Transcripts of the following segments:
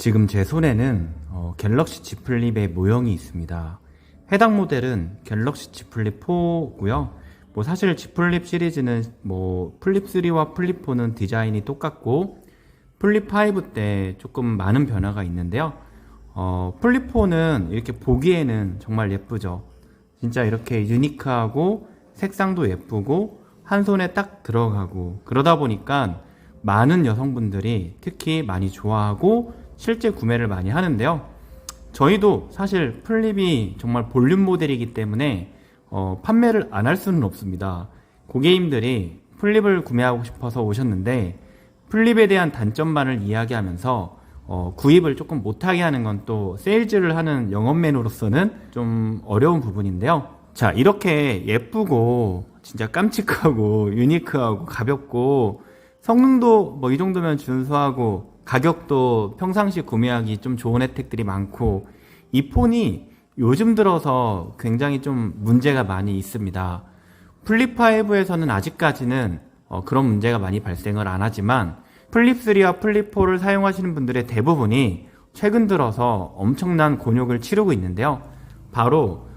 지금 제 손에는 갤럭시 Z 플립의 모형이 있습니다. 해당 모델은 갤럭시 Z 플립 4고요. 사실 Z 플립 시리즈는 플립 3와 플립 4는 디자인이 똑같고 플립 5 때 조금 많은 변화가 있는데요. 플립 4는 이렇게 보기에는 정말 예쁘죠. 진짜 이렇게 유니크하고 색상도 예쁘고 한 손에 딱 들어가고 그러다 보니까 많은 여성분들이 특히 많이 좋아하고 실제 구매를 많이 하는데요. 저희도 사실 플립이 정말 볼륨 모델이기 때문에 판매를 안 할 수는 없습니다. 고객님들이 플립을 구매하고 싶어서 오셨는데 플립에 대한 단점만을 이야기하면서 구입을 조금 못하게 하는 건 또 세일즈를 하는 영업맨으로서는 좀 어려운 부분인데요. 자, 이렇게 예쁘고 진짜 깜찍하고 유니크하고 가볍고 성능도 이 정도면 준수하고 가격도 평상시 구매하기 좀 좋은 혜택들이 많고 이 폰이 요즘 들어서 굉장히 좀 문제가 많이 있습니다. 플립 5에서는 아직까지는 그런 문제가 많이 발생을 안 하지만 플립 3와 플립 4를 사용하시는 분들의 대부분이 최근 들어서 엄청난 곤욕을 치르고 있는데요. 바로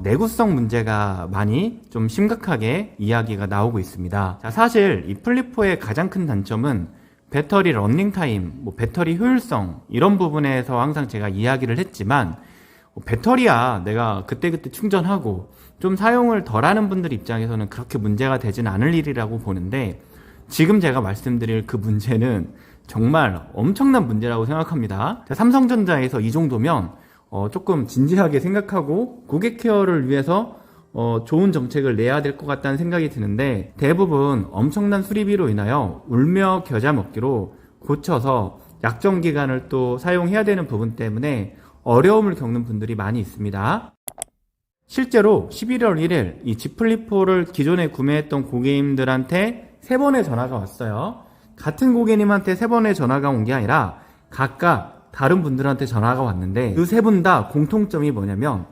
내구성 문제가 많이 좀 심각하게 이야기가 나오고 있습니다. 자, 사실 이 플립 4의 가장 큰 단점은 배터리 러닝타임, 배터리 효율성 이런 부분에서 항상 제가 이야기를 했지만 배터리야 내가 그때그때 충전하고 좀 사용을 덜하는 분들 입장에서는 그렇게 문제가 되진 않을 일이라고 보는데 지금 제가 말씀드릴 그 문제는 정말 엄청난 문제라고 생각합니다. 자, 삼성전자에서 이 정도면 조금 진지하게 생각하고 고객 케어를 위해서 좋은 정책을 내야 될 것 같다는 생각이 드는데 대부분 엄청난 수리비로 인하여 울며 겨자 먹기로 고쳐서 약정 기간을 또 사용해야 되는 부분 때문에 어려움을 겪는 분들이 많이 있습니다. 실제로 11월 1일 이 Z 플립 4를 기존에 구매했던 고객님들한테 3번의 전화가 왔어요. 같은 고객님한테 3번의 전화가 온 게 아니라 각각 다른 분들한테 전화가 왔는데 그 3분 다 공통점이 뭐냐면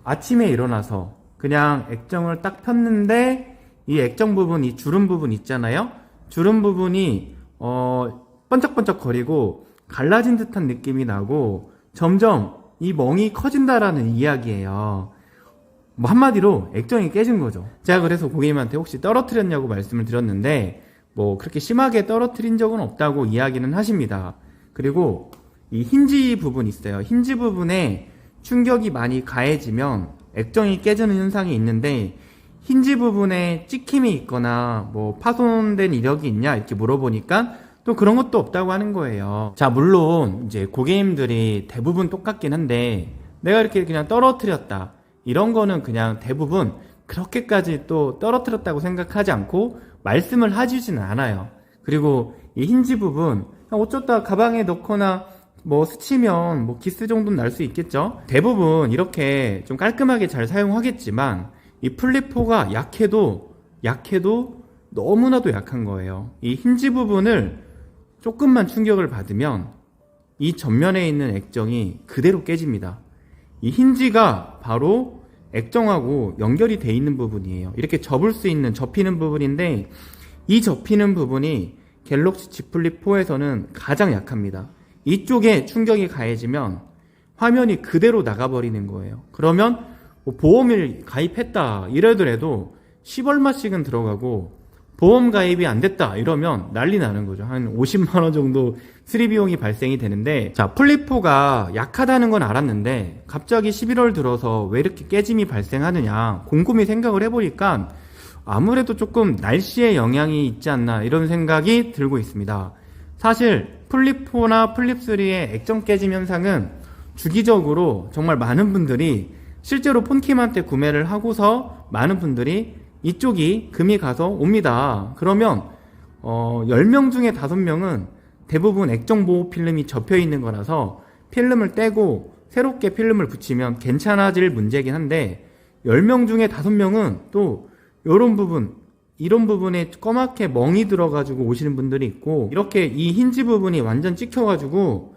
아침에 일어나서 그냥 액정을 딱 폈는데 이 액정 부분, 이 주름 부분 있잖아요. 주름 부분이 번쩍번쩍 거리고 갈라진 듯한 느낌이 나고 점점 이 멍이 커진다라는 이야기예요. 한마디로 액정이 깨진 거죠. 제가 그래서 고객님한테 혹시 떨어뜨렸냐고 말씀을 드렸는데 그렇게 심하게 떨어뜨린 적은 없다고 이야기는 하십니다. 그리고 이 힌지 부분 있어요. 힌지 부분에 충격이 많이 가해지면 액정이 깨지는 현상이 있는데 힌지 부분에 찍힘이 있거나 파손된 이력이 있냐 이렇게 물어보니까 또 그런 것도 없다고 하는 거예요. 자, 물론 이제 고객님들이 대부분 똑같긴 한데 내가 이렇게 그냥 떨어뜨렸다 이런 거는 그냥 대부분 그렇게까지 또 떨어뜨렸다고 생각하지 않고 말씀을 해주지는 않아요. 그리고 이 힌지 부분 어쩌다 가방에 넣거나 스치면 기스 정도는 날 수 있겠죠. 대부분 이렇게 좀 깔끔하게 잘 사용하겠지만 이 플립 4가 약해도 너무나도 약한 거예요. 이 힌지 부분을 조금만 충격을 받으면 이 전면에 있는 액정이 그대로 깨집니다. 이 힌지가 바로 액정하고 연결이 돼 있는 부분이에요. 이렇게 접을 수 있는 접히는 부분인데 이 접히는 부분이 갤럭시 Z 플립 4에서는 가장 약합니다. 이쪽에 충격이 가해지면 화면이 그대로 나가버리는 거예요. 그러면 보험을 가입했다 이러더라도 10얼마씩은 들어가고 보험 가입이 안 됐다 이러면 난리 나는 거죠. 한 50만원 정도 수리 비용이 발생이 되는데 자, 플립 4가 약하다는 건 알았는데 갑자기 11월 들어서 왜 이렇게 깨짐이 발생하느냐 곰곰이 생각을 해보니까 아무래도 조금 날씨에 영향이 있지 않나 이런 생각이 들고 있습니다. 사실 플립 4나 플립 3의 액정 깨짐 현상은 주기적으로 정말 많은 분들이 실제로 폰킴한테 구매를 하고서 많은 분들이 이쪽이 금이 가서 옵니다. 그러면 10명 중에 5명은 대부분 액정 보호 필름이 접혀 있는 거라서 필름을 떼고 새롭게 필름을 붙이면 괜찮아질 문제긴 한데 10명 중에 5명은 또 이런 부분에 꺼맣게 멍이 들어가지고 오시는 분들이 있고 이렇게 이 힌지 부분이 완전 찍혀가지고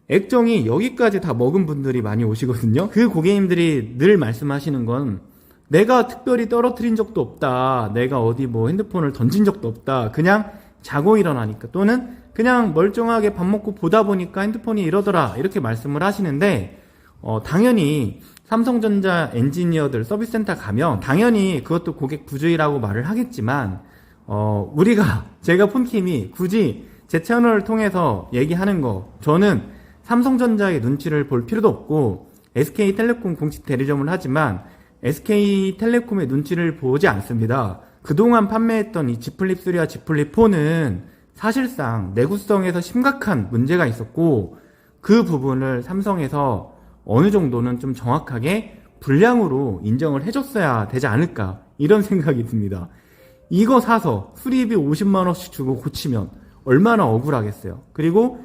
액정이 여기까지 다 먹은 분들이 많이 오시거든요. 그 고객님들이 늘 말씀하시는 건 내가 특별히 떨어뜨린 적도 없다. 내가 어디 핸드폰을 던진 적도 없다. 그냥 자고 일어나니까 또는 그냥 멀쩡하게 밥 먹고 보다 보니까 핸드폰이 이러더라 이렇게 말씀을 하시는데 당연히 삼성전자 엔지니어들 서비스센터 가면 당연히 그것도 고객 부주의라고 말을 하겠지만 제가 폰킴이 굳이 제 채널을 통해서 얘기하는 거, 저는 삼성전자의 눈치를 볼 필요도 없고 SK텔레콤 공식 대리점을 하지만 SK텔레콤의 눈치를 보지 않습니다. 그동안 판매했던 이 Z 플립 3와 Z 플립 4는 사실상 내구성에서 심각한 문제가 있었고 그 부분을 삼성에서 어느 정도는 좀 정확하게 불량으로 인정을 해줬어야 되지 않을까 이런 생각이 듭니다. 이거 사서 수리비 50만원씩 주고 고치면 얼마나 억울하겠어요. 그리고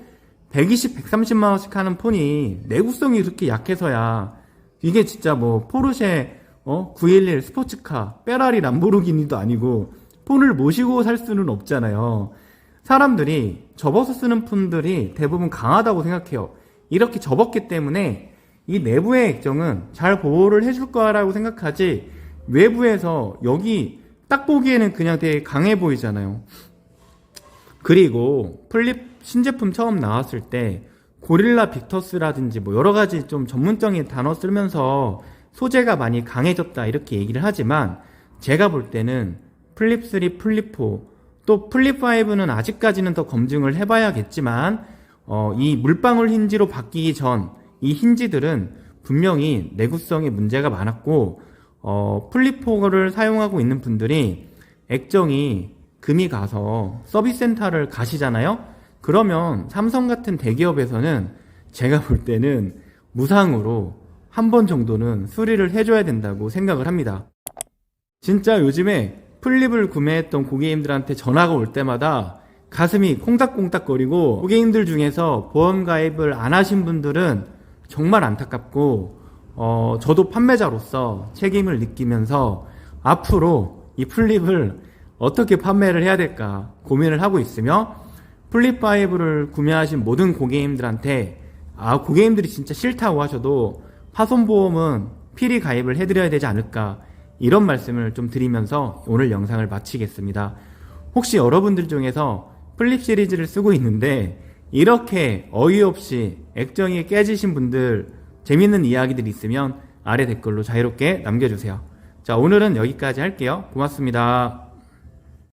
120, 130만원씩 하는 폰이 내구성이 그렇게 약해서야 이게 진짜 뭐 포르쉐 911 스포츠카, 페라리 람보르기니도 아니고 폰을 모시고 살 수는 없잖아요. 사람들이 접어서 쓰는 폰들이 대부분 강하다고 생각해요. 이렇게 접었기 때문에 이 내부의 액정은 잘 보호를 해줄 거라고 생각하지 외부에서 여기 딱 보기에는 그냥 되게 강해 보이잖아요. 그리고 플립 신제품 처음 나왔을 때 고릴라 빅터스라든지 뭐 여러 가지 좀 전문적인 단어 쓰면서 소재가 많이 강해졌다 이렇게 얘기를 하지만 제가 볼 때는 플립 3, 플립 4, 또 플립 5는 아직까지는 더 검증을 해봐야겠지만 이 물방울 힌지로 바뀌기 전 이 힌지들은 분명히 내구성에 문제가 많았고 플립 4를 사용하고 있는 분들이 액정이 금이 가서 서비스 센터를 가시잖아요. 그러면 삼성 같은 대기업에서는 제가 볼 때는 무상으로 한 번 정도는 수리를 해줘야 된다고 생각을 합니다. 진짜 요즘에 플립을 구매했던 고객님들한테 전화가 올 때마다 가슴이 콩닥콩닥거리고 고객님들 중에서 보험 가입을 안 하신 분들은 정말 안타깝고 저도 판매자로서 책임을 느끼면서 앞으로 이 플립을 어떻게 판매를 해야 될까 고민을 하고 있으며 플립5를 구매하신 모든 고객님들한테 고객님들이 진짜 싫다고 하셔도 파손보험은 필히 가입을 해드려야 되지 않을까 이런 말씀을 좀 드리면서 오늘 영상을 마치겠습니다. 혹시 여러분들 중에서 플립 시리즈를 쓰고 있는데 이렇게 어이없이 액정이 깨지신 분들 재밌는 이야기들이 있으면 아래 댓글로 자유롭게 남겨주세요. 자, 오늘은 여기까지 할게요. 고맙습니다.